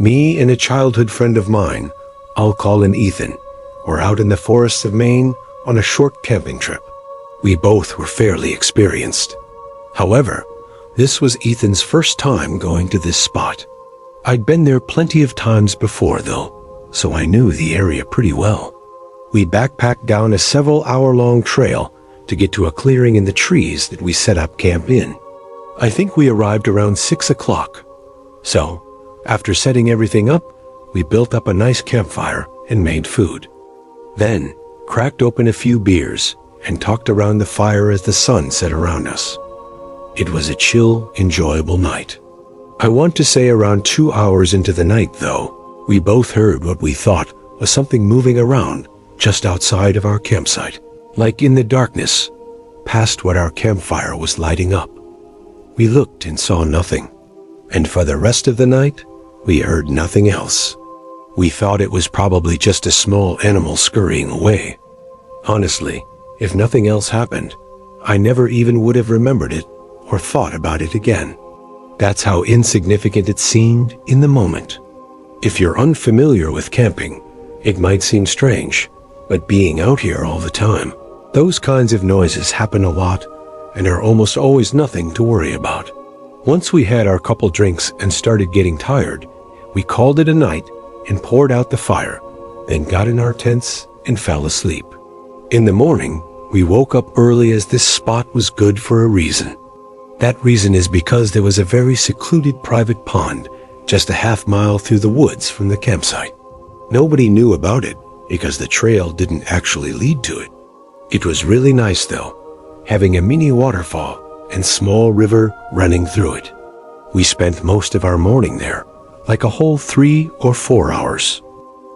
Me and a childhood friend of mine, I'll call him Ethan, were out in the forests of Maine on a short camping trip. We both were fairly experienced. However, this was Ethan's first time going to this spot. I'd been there plenty of times before though, so I knew the area pretty well. We backpacked down a several-hour-long trail to get to a clearing in the trees that we set up camp in. I think we arrived around 6 o'clock. So, after setting everything up, we built up a nice campfire and made food. Then, cracked open a few beers and talked around the fire as the sun set around us. It was a chill, enjoyable night. I want to say around 2 hours into the night, though, we both heard what we thought was something moving around just outside of our campsite, like in the darkness, past what our campfire was lighting up. We looked and saw nothing, and for the rest of the night, we heard nothing else. We thought it was probably just a small animal scurrying away. Honestly, if nothing else happened, I never even would have remembered it or thought about it again. That's how insignificant it seemed in the moment. If you're unfamiliar with camping, it might seem strange, but being out here all the time, those kinds of noises happen a lot and are almost always nothing to worry about. Once we had our couple drinks and started getting tired, we called it a night and poured out the fire, then got in our tents and fell asleep. In the morning, we woke up early as this spot was good for a reason. That reason is because there was a very secluded private pond just a half-mile through the woods from the campsite. Nobody knew about it because the trail didn't actually lead to it. It was really nice though, having a mini waterfall and small river running through it. We spent most of our morning there, like a whole 3 or 4 hours.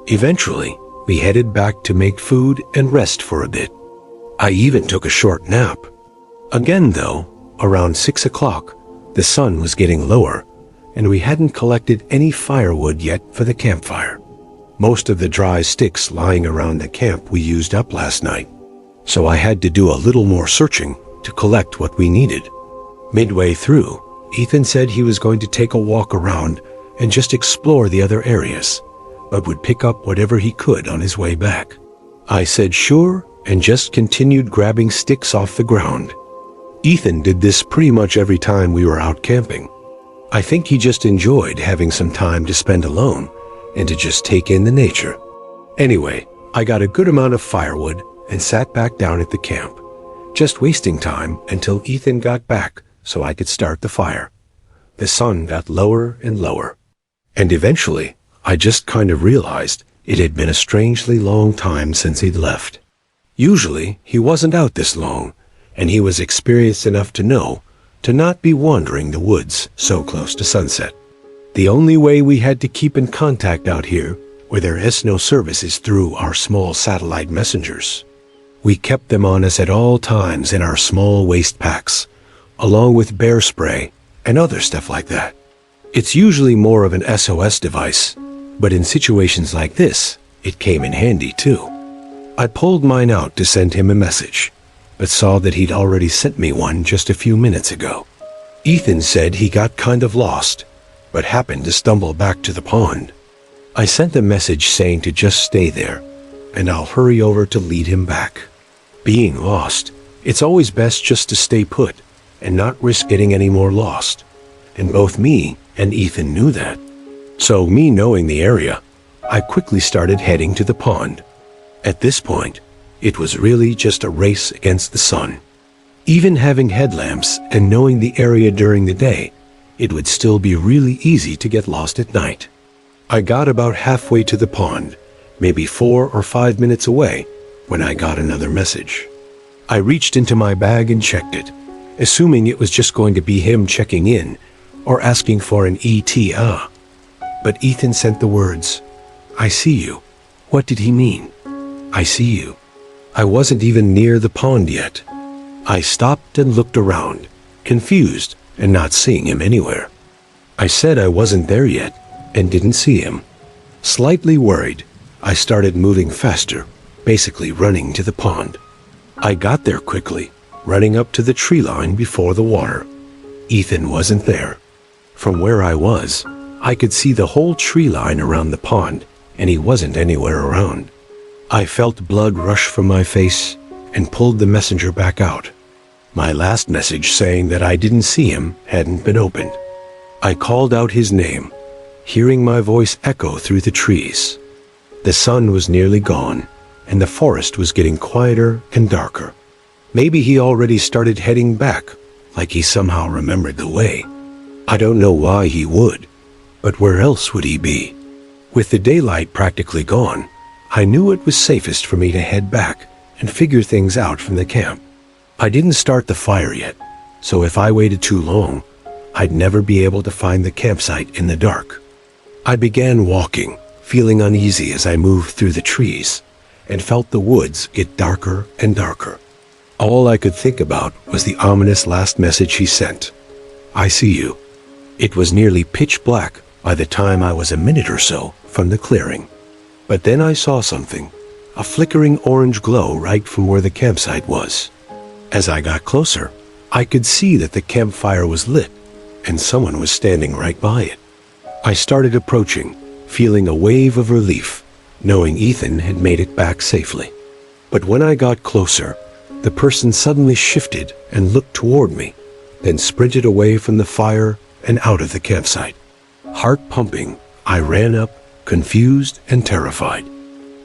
Eventually, we headed back to make food and rest for a bit. I even took a short nap. Again though, around 6 o'clock, the sun was getting lower, and we hadn't collected any firewood yet for the campfire. Most of the dry sticks lying around the camp we used up last night, so I had to do a little more searching to collect what we needed. Midway through, Ethan said he was going to take a walk around and just explore the other areas, but would pick up whatever he could on his way back. I said sure, and just continued grabbing sticks off the ground. Ethan did this pretty much every time we were out camping. I think he just enjoyed having some time to spend alone and to just take in the nature. Anyway, I got a good amount of firewood and sat back down at the camp, just wasting time until Ethan got back so I could start the fire. The sun got lower and lower, and eventually I just kind of realized it had been a strangely long time since he'd left. Usually he wasn't out this long, and he was experienced enough to know to not be wandering the woods so close to sunset. The only way we had to keep in contact out here, where there is no service, is through our small satellite messengers. We kept them on us at all times in our small waste packs, along with bear spray and other stuff like that. It's usually more of an SOS device, but in situations like this, it came in handy too. I pulled mine out to send him a message, but saw that he'd already sent me one just a few minutes ago. Ethan said he got kind of lost, but happened to stumble back to the pond. I sent a message saying to just stay there, and I'll hurry over to lead him back. Being lost, it's always best just to stay put and not risk getting any more lost, and both me and Ethan knew that. So me knowing the area, I quickly started heading to the pond. At this point, it was really just a race against the sun. Even having headlamps and knowing the area during the day, it would still be really easy to get lost at night. I got about halfway to the pond, maybe 4 or 5 minutes away, when I got another message. I reached into my bag and checked it, assuming it was just going to be him checking in or asking for an ETA. But Ethan sent the words, "I see you." What did he mean? I see you. I wasn't even near the pond yet. I stopped and looked around, confused and not seeing him anywhere. I said I wasn't there yet and didn't see him. Slightly worried, I started moving faster, basically running to the pond. I got there quickly, running up to the tree line before the water. Ethan wasn't there. From where I was, I could see the whole tree line around the pond, and he wasn't anywhere around. I felt blood rush from my face and pulled the messenger back out. My last message saying that I didn't see him hadn't been opened. I called out his name, hearing my voice echo through the trees. The sun was nearly gone, and the forest was getting quieter and darker. Maybe he already started heading back, like he somehow remembered the way. I don't know why he would, but where else would he be? With the daylight practically gone, I knew it was safest for me to head back and figure things out from the camp. I didn't start the fire yet, so if I waited too long, I'd never be able to find the campsite in the dark. I began walking, feeling uneasy as I moved through the trees, and felt the woods get darker and darker. All I could think about was the ominous last message he sent. I see you. It was nearly pitch black by the time I was a minute or so from the clearing. But then I saw something, a flickering orange glow right from where the campsite was. As I got closer, I could see that the campfire was lit, and someone was standing right by it. I started approaching, feeling a wave of relief, knowing Ethan had made it back safely. But when I got closer, the person suddenly shifted and looked toward me, then sprinted away from the fire and out of the campsite. Heart pumping, I ran up, confused and terrified.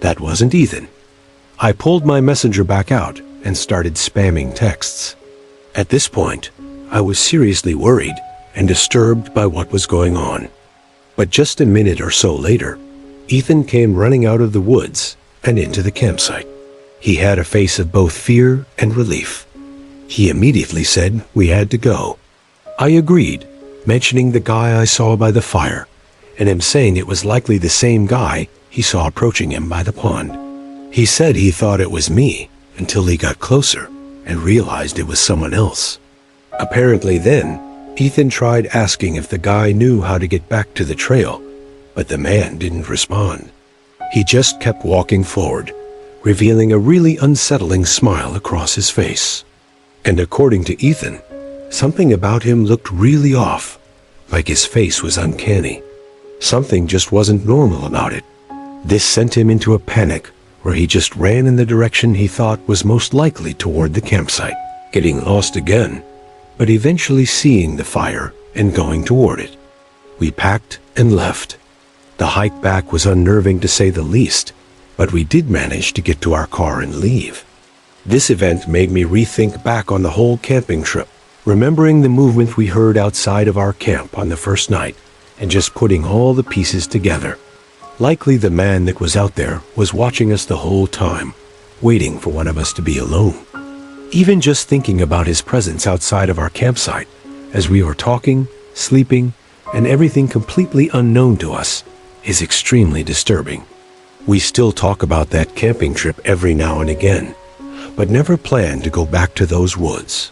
That wasn't Ethan. I pulled my messenger back out and started spamming texts. At this point, I was seriously worried and disturbed by what was going on. But just a minute or so later, Ethan came running out of the woods and into the campsite. He had a face of both fear and relief. He immediately said we had to go. I agreed, mentioning the guy I saw by the fire, and him saying it was likely the same guy he saw approaching him by the pond. He said he thought it was me until he got closer and realized it was someone else. Apparently then, Ethan tried asking if the guy knew how to get back to the trail, but the man didn't respond. He just kept walking forward, revealing a really unsettling smile across his face. And according to Ethan, something about him looked really off, like his face was uncanny. Something just wasn't normal about it. This sent him into a panic where he just ran in the direction he thought was most likely toward the campsite, getting lost again, but eventually seeing the fire and going toward it. We packed and left. The hike back was unnerving to say the least, but we did manage to get to our car and leave. This event made me rethink back on the whole camping trip, remembering the movement we heard outside of our camp on the first night, and just putting all the pieces together. Likely the man that was out there was watching us the whole time, waiting for one of us to be alone. Even just thinking about his presence outside of our campsite, as we were talking, sleeping, and everything completely unknown to us, is extremely disturbing. We still talk about that camping trip every now and again, but never plan to go back to those woods.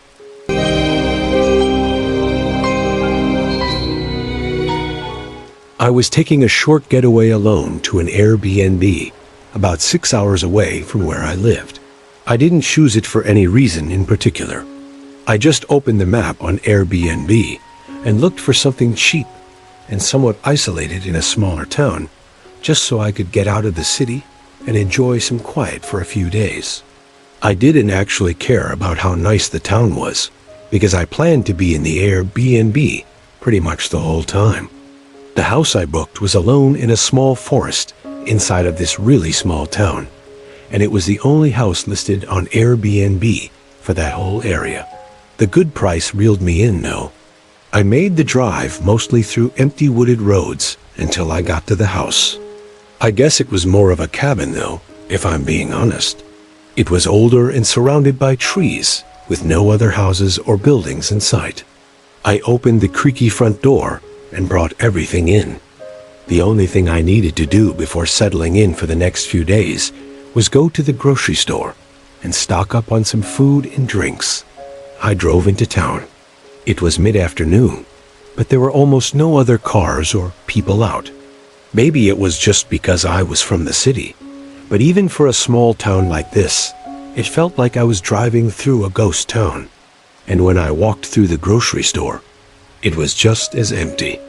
I was taking a short getaway alone to an Airbnb, about 6 hours away from where I lived. I didn't choose it for any reason in particular. I just opened the map on Airbnb and looked for something cheap and somewhat isolated in a smaller town, just so I could get out of the city and enjoy some quiet for a few days. I didn't actually care about how nice the town was, because I planned to be in the Airbnb pretty much the whole time. The house I booked was alone in a small forest inside of this really small town, and it was the only house listed on Airbnb for that whole area. The good price reeled me in, though. I made the drive mostly through empty wooded roads until I got to the house. I guess it was more of a cabin, though, if I'm being honest. It was older and surrounded by trees, with no other houses or buildings in sight. I opened the creaky front door and brought everything in. The only thing I needed to do before settling in for the next few days was go to the grocery store and stock up on some food and drinks. I drove into town. It was mid-afternoon, but there were almost no other cars or people out. Maybe it was just because I was from the city, but even for a small town like this, it felt like I was driving through a ghost town. And when I walked through the grocery store, it was just as empty.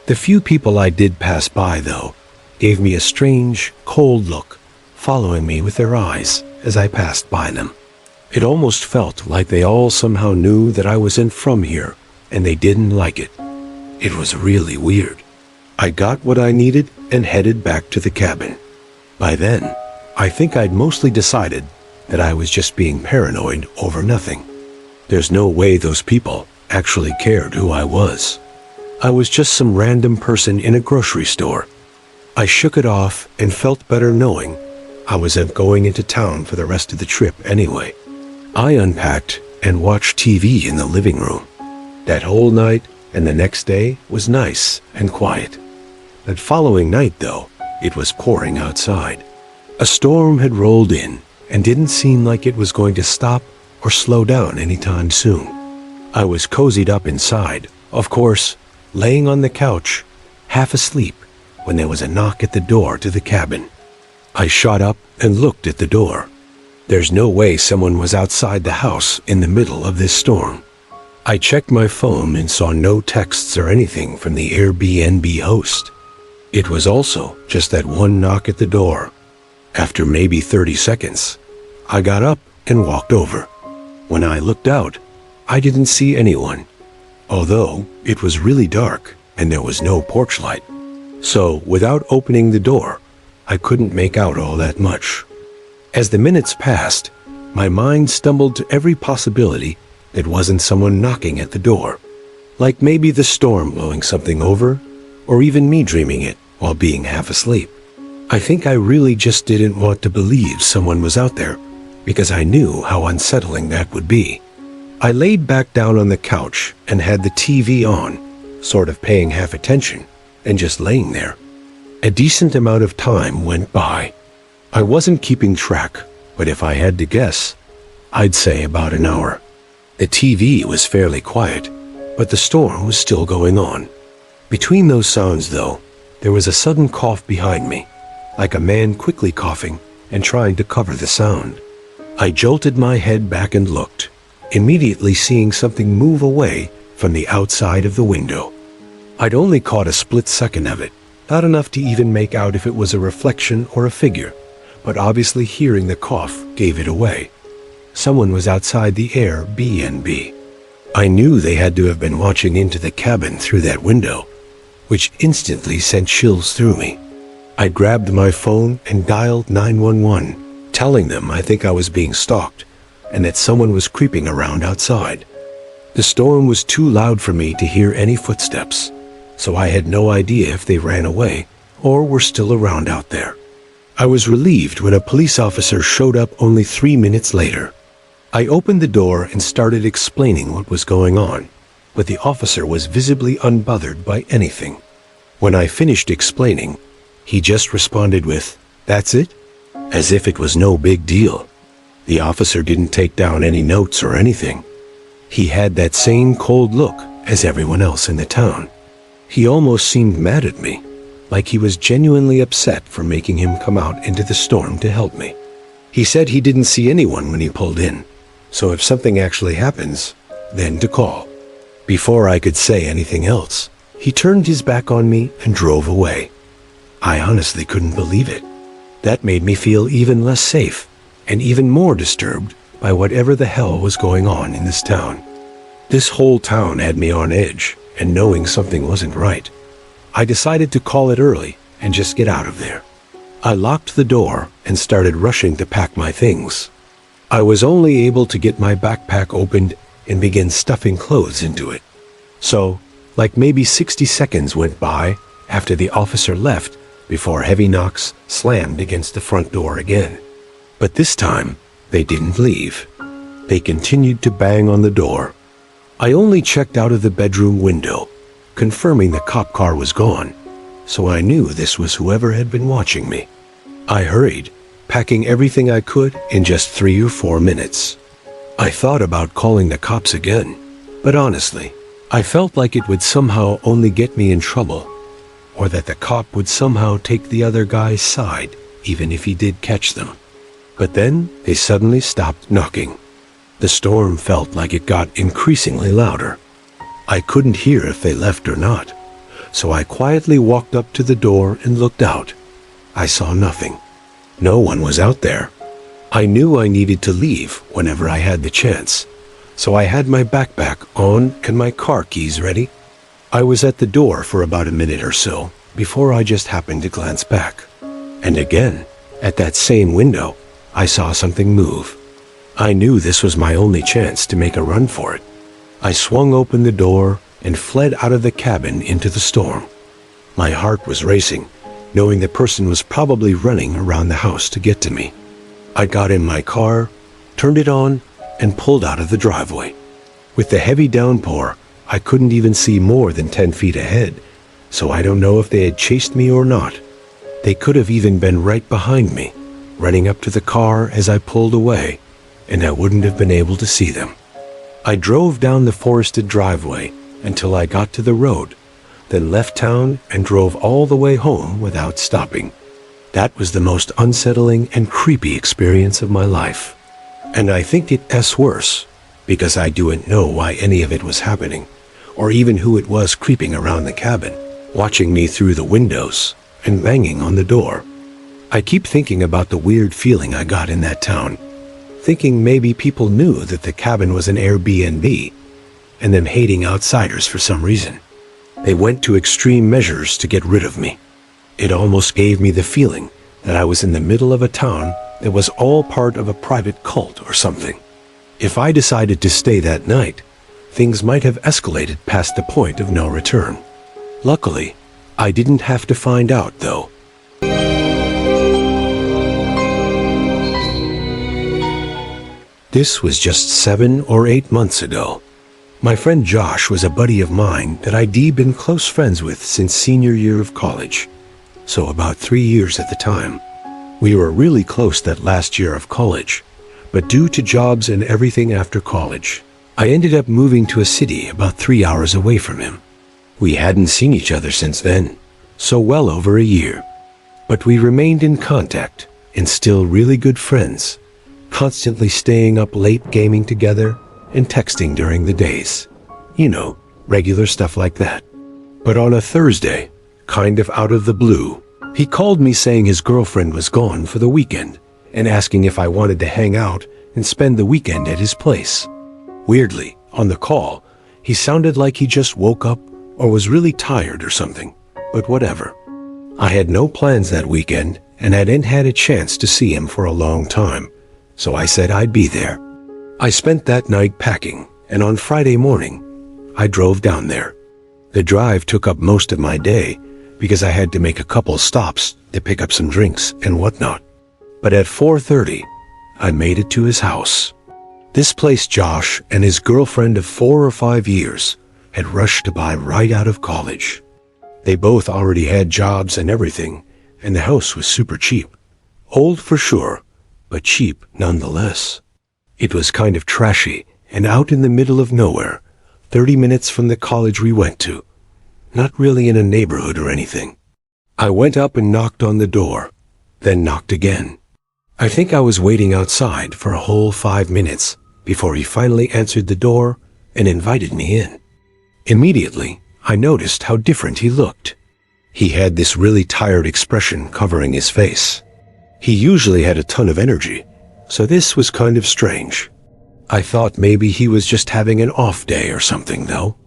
The few people I did pass by, though, gave me a strange, cold look, following me with their eyes as I passed by them. It almost felt like they all somehow knew that I wasn't from here, and they didn't like it. It was really weird. I got what I needed and headed back to the cabin. By then, I think I'd mostly decided that I was just being paranoid over nothing. There's no way those people actually cared who I was. I was just some random person in a grocery store. I shook it off and felt better knowing I wasn't going into town for the rest of the trip anyway. I unpacked and watched TV in the living room. That whole night and the next day was nice and quiet. That following night, though, it was pouring outside. A storm had rolled in and didn't seem like it was going to stop or slow down anytime soon. I was cozied up inside, of course, laying on the couch, half asleep, when there was a knock at the door to the cabin. I shot up and looked at the door. There's no way someone was outside the house in the middle of this storm. I checked my phone and saw no texts or anything from the Airbnb host. It was also just that one knock at the door. After maybe 30 seconds, I got up and walked over. When I looked out, I didn't see anyone, although it was really dark and there was no porch light. So, without opening the door, I couldn't make out all that much. As the minutes passed, my mind stumbled to every possibility that wasn't someone knocking at the door. Like maybe the storm blowing something over, or even me dreaming it while being half asleep. I think I really just didn't want to believe someone was out there, because I knew how unsettling that would be. I laid back down on the couch and had the TV on, sort of paying half attention, and just laying there. A decent amount of time went by. I wasn't keeping track, but if I had to guess, I'd say about an hour. The TV was fairly quiet, but the storm was still going on. Between those sounds, though, there was a sudden cough behind me, like a man quickly coughing and trying to cover the sound. I jolted my head back and looked, immediately seeing something move away from the outside of the window. I'd only caught a split second of it, not enough to even make out if it was a reflection or a figure, but obviously hearing the cough gave it away. Someone was outside the Airbnb. I knew they had to have been watching into the cabin through that window, which instantly sent chills through me. I grabbed my phone and dialed 911, telling them I think I was being stalked and that someone was creeping around outside. The storm was too loud for me to hear any footsteps, so I had no idea if they ran away or were still around out there. I was relieved when a police officer showed up only 3 minutes later. I opened the door and started explaining what was going on, but the officer was visibly unbothered by anything. When I finished explaining, he just responded with, "That's it?" as if it was no big deal. The officer didn't take down any notes or anything. He had that same cold look as everyone else in the town. He almost seemed mad at me, like he was genuinely upset for making him come out into the storm to help me. He said he didn't see anyone when he pulled in, so if something actually happens, then to call. Before I could say anything else, he turned his back on me and drove away. I honestly couldn't believe it. That made me feel even less safe and even more disturbed by whatever the hell was going on in this town. This whole town had me on edge, and knowing something wasn't right, I decided to call it early and just get out of there. I locked the door and started rushing to pack my things. I was only able to get my backpack opened and begin stuffing clothes into it. So, like maybe 60 seconds went by after the officer left before heavy knocks slammed against the front door again. But this time, they didn't leave. They continued to bang on the door. I only checked out of the bedroom window, confirming the cop car was gone, so I knew this was whoever had been watching me. I hurried, packing everything I could in just 3 or 4 minutes. I thought about calling the cops again, but honestly, I felt like it would somehow only get me in trouble, or that the cop would somehow take the other guy's side, even if he did catch them. But then they suddenly stopped knocking. The storm felt like it got increasingly louder. I couldn't hear if they left or not, so I quietly walked up to the door and looked out. I saw nothing. No one was out there. I knew I needed to leave whenever I had the chance, so I had my backpack on and my car keys ready. I was at the door for about a minute or so before I just happened to glance back. And again, at that same window, I saw something move. I knew this was my only chance to make a run for it. I swung open the door and fled out of the cabin into the storm. My heart was racing, knowing the person was probably running around the house to get to me. I got in my car, turned it on, and pulled out of the driveway. With the heavy downpour, I couldn't even see more than 10 feet ahead, so I don't know if they had chased me or not. They could have even been right behind me, running up to the car as I pulled away, and I wouldn't have been able to see them. I drove down the forested driveway until I got to the road, then left town and drove all the way home without stopping. That was the most unsettling and creepy experience of my life. And I think it gets worse, because I didn't know why any of it was happening, or even who it was creeping around the cabin, watching me through the windows and banging on the door. I keep thinking about the weird feeling I got in that town, thinking maybe people knew that the cabin was an Airbnb, and them hating outsiders for some reason. They went to extreme measures to get rid of me. It almost gave me the feeling that I was in the middle of a town that was all part of a private cult or something. If I decided to stay that night, things might have escalated past the point of no return. Luckily, I didn't have to find out, though. This was just 7 or 8 months ago. My friend Josh was a buddy of mine that I'd been close friends with since senior year of college, so about 3 years at the time. We were really close that last year of college, but due to jobs and everything after college, I ended up moving to a city about 3 hours away from him. We hadn't seen each other since then, so well over a year. But we remained in contact and still really good friends, constantly staying up late gaming together and texting during the days. You know, regular stuff like that. But on a Thursday, kind of out of the blue, he called me saying his girlfriend was gone for the weekend and asking if I wanted to hang out and spend the weekend at his place. Weirdly, on the call, he sounded like he just woke up or was really tired or something, but whatever. I had no plans that weekend and hadn't had a chance to see him for a long time, so I said I'd be there. I spent that night packing, and on Friday morning, I drove down there. The drive took up most of my day because I had to make a couple stops to pick up some drinks and whatnot. But at 4:30, I made it to his house. This place Josh and his girlfriend of 4 or 5 years had rushed to buy right out of college. They both already had jobs and everything, and the house was super cheap. Old for sure, but cheap nonetheless. It was kind of trashy and out in the middle of nowhere, 30 minutes from the college we went to. Not really in a neighborhood or anything. I went up and knocked on the door, then knocked again. I think I was waiting outside for a whole 5 minutes before he finally answered the door and invited me in. Immediately, I noticed how different he looked. He had this really tired expression covering his face. He usually had a ton of energy, so this was kind of strange. I thought maybe he was just having an off day or something, though.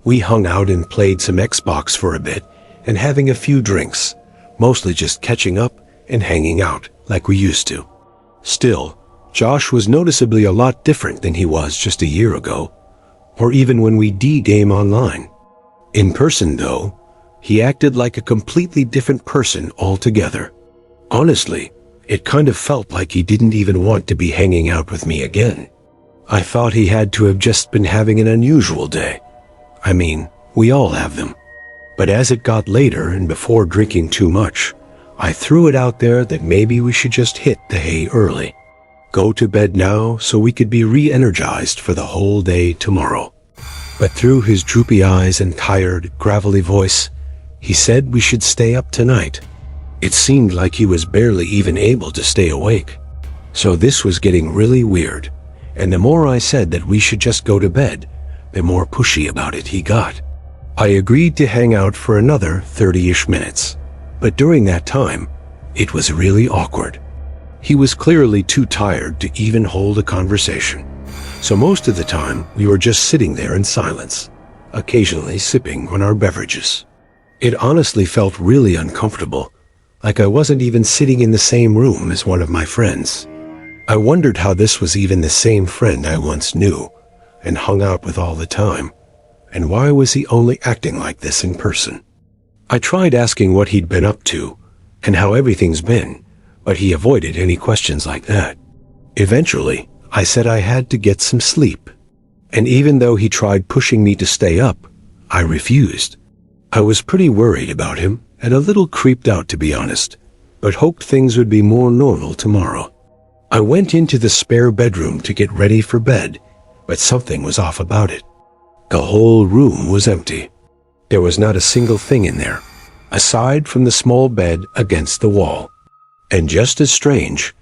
We hung out and played some Xbox for a bit and having a few drinks, mostly just catching up and hanging out like we used to. Still, Josh was noticeably a lot different than he was just a year ago, or even when we D-game online. In person, though, he acted like a completely different person altogether. Honestly, it kind of felt like he didn't even want to be hanging out with me again. I thought he had to have just been having an unusual day. I mean, we all have them. But as it got later and before drinking too much, I threw it out there that maybe we should just hit the hay early. Go to bed now so we could be re-energized for the whole day tomorrow. But through his droopy eyes and tired, gravelly voice, he said we should stay up tonight. It seemed like he was barely even able to stay awake. So this was getting really weird, and the more I said that we should just go to bed, the more pushy about it he got. I agreed to hang out for another 30-ish minutes, but during that time, it was really awkward. He was clearly too tired to even hold a conversation, so most of the time we were just sitting there in silence, occasionally sipping on our beverages. It honestly felt really uncomfortable, like I wasn't even sitting in the same room as one of my friends. I wondered how this was even the same friend I once knew and hung out with all the time, and why was he only acting like this in person? I tried asking what he'd been up to and how everything's been, but he avoided any questions like that. Eventually, I said I had to get some sleep, and even though he tried pushing me to stay up, I refused. I was pretty worried about him and a little creeped out, to be honest, but hoped things would be more normal tomorrow. I went into the spare bedroom to get ready for bed, but something was off about it. The whole room was empty. There was not a single thing in there, aside from the small bed against the wall. And just as strange,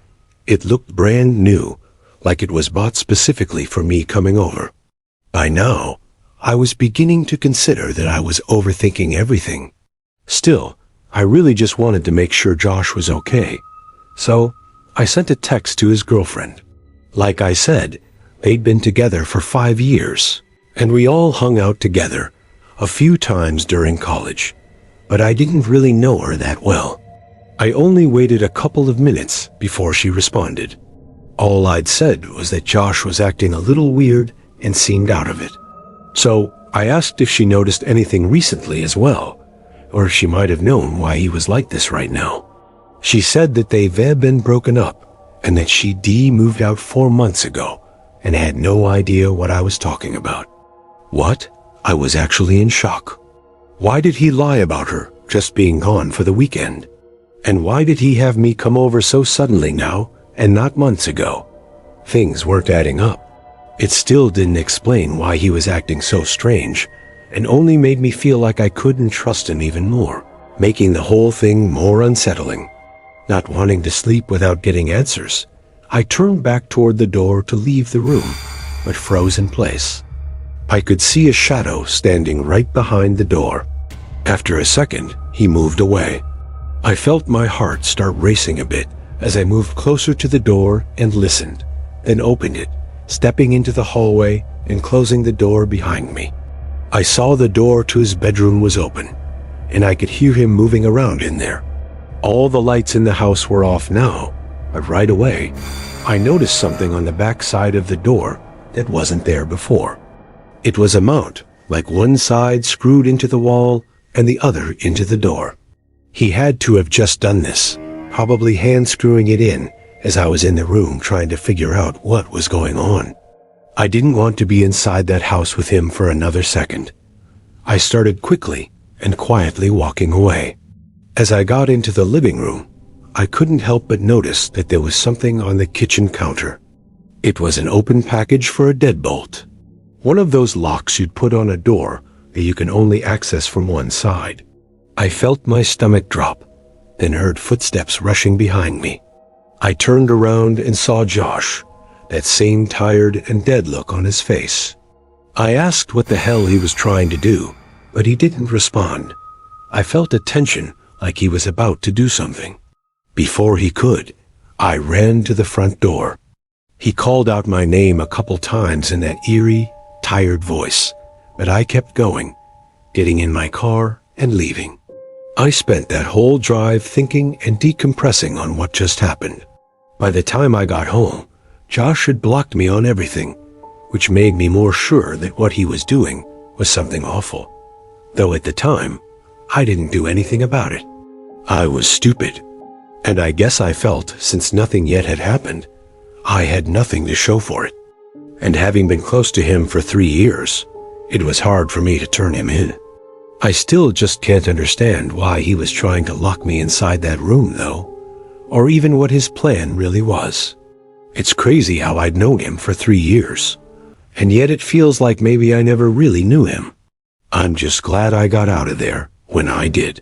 it looked brand new, like it was bought specifically for me coming over. By now, I was beginning to consider that I was overthinking everything. Still, I really just wanted to make sure Josh was okay. So, I sent a text to his girlfriend. Like I said, they'd been together for 5 years, and we all hung out together a few times during college, but I didn't really know her that well. I only waited a couple of minutes before she responded. All I'd said was that Josh was acting a little weird and seemed out of it. So I asked if she noticed anything recently as well, or if she might have known why he was like this right now. She said that they've been broken up and that she moved out 4 months ago and had no idea what I was talking about. What? I was actually in shock. Why did he lie about her just being gone for the weekend? And why did he have me come over so suddenly now and not months ago? Things weren't adding up. It still didn't explain why he was acting so strange, and only made me feel like I couldn't trust him even more, making the whole thing more unsettling. Not wanting to sleep without getting answers, I turned back toward the door to leave the room, but froze in place. I could see a shadow standing right behind the door. After a second, he moved away. I felt my heart start racing a bit as I moved closer to the door and listened, then opened it, stepping into the hallway and closing the door behind me. I saw the door to his bedroom was open, and I could hear him moving around in there. All the lights in the house were off now, but right away, I noticed something on the back side of the door that wasn't there before. It was a mount, like one side screwed into the wall and the other into the door. He had to have just done this, probably hand screwing it in as I was in the room trying to figure out what was going on. I didn't want to be inside that house with him for another second. I started quickly and quietly walking away. As I got into the living room, I couldn't help but notice that there was something on the kitchen counter. It was an open package for a deadbolt. One of those locks you'd put on a door that you can only access from one side. I felt my stomach drop, then heard footsteps rushing behind me. I turned around and saw Josh, that same tired and dead look on his face. I asked what the hell he was trying to do, but he didn't respond. I felt a tension like he was about to do something. Before he could, I ran to the front door. He called out my name a couple times in that eerie, tired voice, but I kept going, getting in my car and leaving. I spent that whole drive thinking and decompressing on what just happened. By the time I got home, Josh had blocked me on everything, which made me more sure that what he was doing was something awful. Though at the time, I didn't do anything about it. I was stupid, and I guess I felt since nothing yet had happened, I had nothing to show for it. And having been close to him for 3 years, it was hard for me to turn him in. I still just can't understand why he was trying to lock me inside that room, though, or even what his plan really was. It's crazy how I'd known him for 3 years, and yet it feels like maybe I never really knew him. I'm just glad I got out of there when I did.